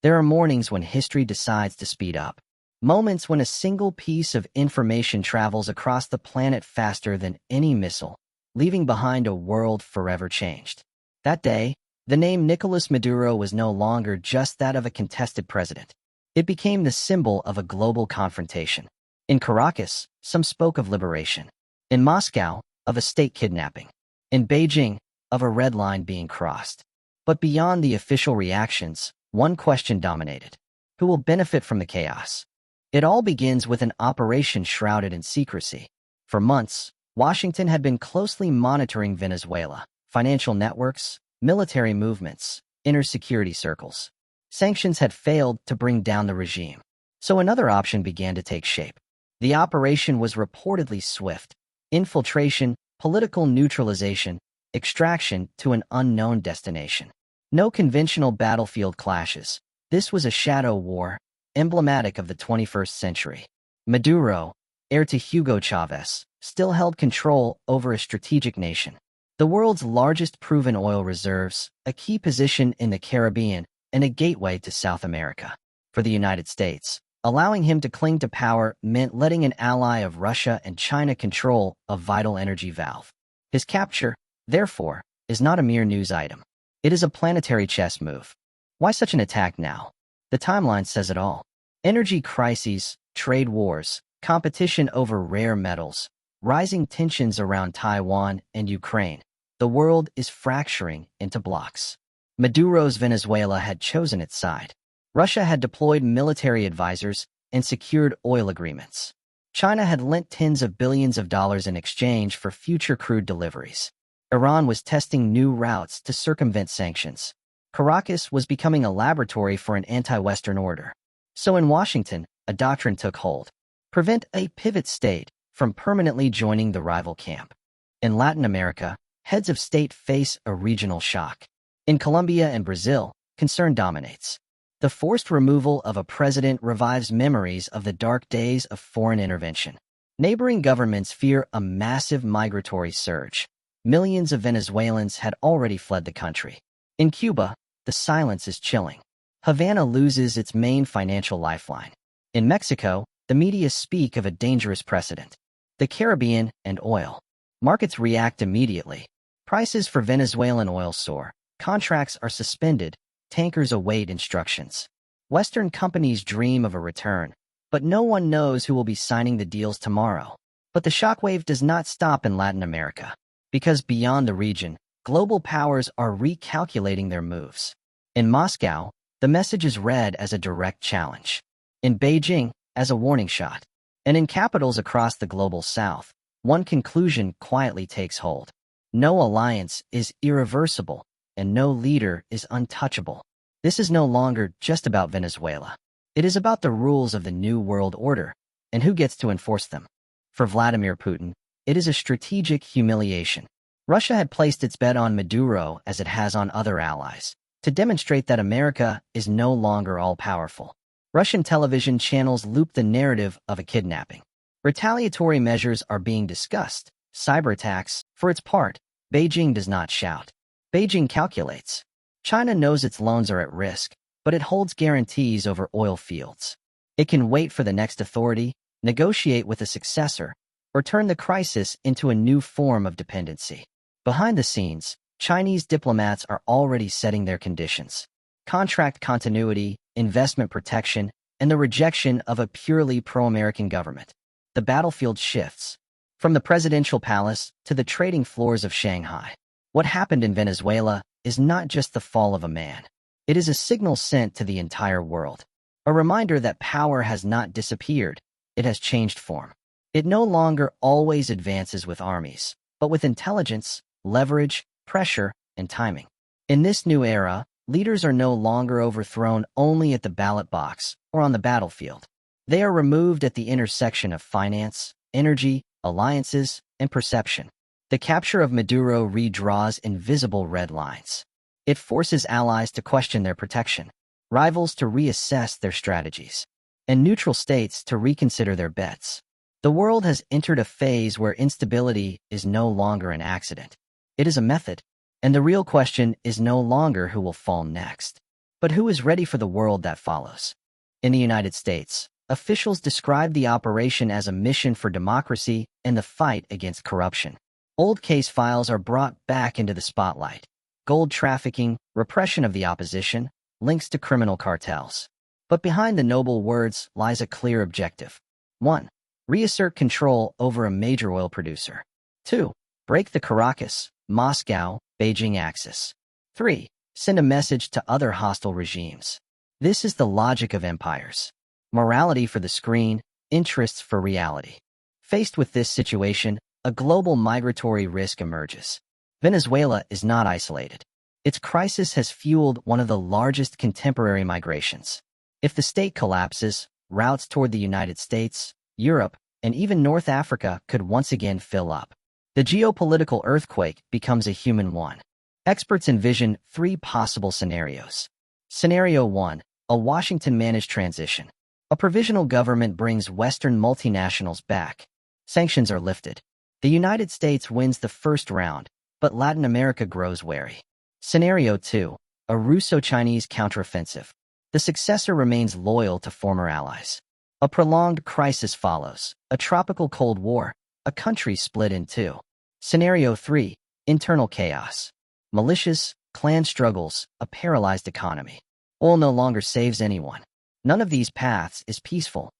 There are mornings when history decides to speed up. Moments when a single piece of information travels across the planet faster than any missile, leaving behind a world forever changed. That day, the name Nicolás Maduro was no longer just that of a contested president. It became the symbol of a global confrontation. In Caracas, some spoke of liberation. In Moscow, of a state kidnapping. In Beijing, of a red line being crossed. But beyond the official reactions, one question dominated. Who will benefit from the chaos? It all begins with an operation shrouded in secrecy. For months, Washington had been closely monitoring Venezuela, financial networks, military movements, inner security circles. Sanctions had failed to bring down the regime. So another option began to take shape. The operation was reportedly swift. Infiltration, political neutralization, extraction to an unknown destination. No conventional battlefield clashes. This was a shadow war, emblematic of the 21st century. Maduro, heir to Hugo Chavez, still held control over a strategic nation. The world's largest proven oil reserves, a key position in the Caribbean, and a gateway to South America. For the United States, allowing him to cling to power meant letting an ally of Russia and China control a vital energy valve. His capture, therefore, is not a mere news item. It is a planetary chess move. Why such an attack now? The timeline says it all. Energy crises, trade wars, competition over rare metals, rising tensions around Taiwan and Ukraine. The world is fracturing into blocks. Maduro's Venezuela had chosen its side. Russia had deployed military advisors and secured oil agreements. China had lent tens of billions of dollars in exchange for future crude deliveries. Iran was testing new routes to circumvent sanctions. Caracas was becoming a laboratory for an anti-Western order. So in Washington, a doctrine took hold. Prevent a pivot state from permanently joining the rival camp. In Latin America, heads of state face a regional shock. In Colombia and Brazil, concern dominates. The forced removal of a president revives memories of the dark days of foreign intervention. Neighboring governments fear a massive migratory surge. Millions of Venezuelans had already fled the country. In Cuba, the silence is chilling. Havana loses its main financial lifeline. In Mexico, the media speak of a dangerous precedent. The Caribbean and oil. Markets react immediately. Prices for Venezuelan oil soar. Contracts are suspended. Tankers await instructions. Western companies dream of a return, but no one knows who will be signing the deals tomorrow. But the shockwave does not stop in Latin America. Because beyond the region, global powers are recalculating their moves. In Moscow, the message is read as a direct challenge. In Beijing, as a warning shot. And in capitals across the global south, one conclusion quietly takes hold. No alliance is irreversible, and no leader is untouchable. This is no longer just about Venezuela. It is about the rules of the New World Order, and who gets to enforce them. For Vladimir Putin, it is a strategic humiliation. Russia had placed its bet on Maduro as it has on other allies, to demonstrate that America is no longer all-powerful. Russian television channels loop the narrative of a kidnapping. Retaliatory measures are being discussed. Cyber attacks, for its part, Beijing does not shout. Beijing calculates. China knows its loans are at risk, but it holds guarantees over oil fields. It can wait for the next authority, negotiate with a successor, or turn the crisis into a new form of dependency. Behind the scenes, Chinese diplomats are already setting their conditions. Contract continuity, investment protection, and the rejection of a purely pro-American government. The battlefield shifts. From the presidential palace to the trading floors of Shanghai. What happened in Venezuela is not just the fall of a man. It is a signal sent to the entire world. A reminder that power has not disappeared. It has changed form. It no longer always advances with armies, but with intelligence, leverage, pressure, and timing. In this new era, leaders are no longer overthrown only at the ballot box or on the battlefield. They are removed at the intersection of finance, energy, alliances, and perception. The capture of Maduro redraws invisible red lines. It forces allies to question their protection, rivals to reassess their strategies, and neutral states to reconsider their bets. The world has entered a phase where instability is no longer an accident. It is a method, and the real question is no longer who will fall next. But who is ready for the world that follows? In the United States, officials describe the operation as a mission for democracy and the fight against corruption. Old case files are brought back into the spotlight. Gold trafficking, repression of the opposition, links to criminal cartels. But behind the noble words lies a clear objective. 1. Reassert control over a major oil producer. 2. Break the Caracas, Moscow, Beijing axis. 3. Send a message to other hostile regimes. This is the logic of empires. Morality for the screen, interests for reality. Faced with this situation, a global migratory risk emerges. Venezuela is not isolated. Its crisis has fueled one of the largest contemporary migrations. If the state collapses, routes toward the United States, Europe, and even North Africa could once again fill up. The geopolitical earthquake becomes a human one. Experts envision 3 possible scenarios. Scenario 1, a Washington-managed transition. A provisional government brings Western multinationals back. Sanctions are lifted. The United States wins the first round, but Latin America grows wary. Scenario 2, a Russo-Chinese counteroffensive. The successor remains loyal to former allies. A prolonged crisis follows, a tropical Cold War, a country split in 2. Scenario 3, internal chaos. Militias, clan struggles, a paralyzed economy. Oil no longer saves anyone. None of these paths is peaceful.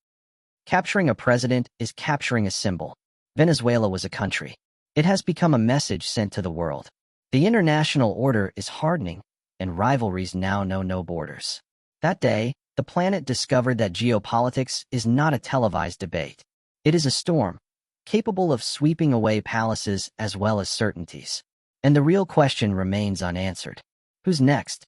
Capturing a president is capturing a symbol. Venezuela was a country. It has become a message sent to the world. The international order is hardening, and rivalries now know no borders. That day, the planet discovered that geopolitics is not a televised debate. It is a storm, capable of sweeping away palaces as well as certainties. And the real question remains unanswered. Who's next?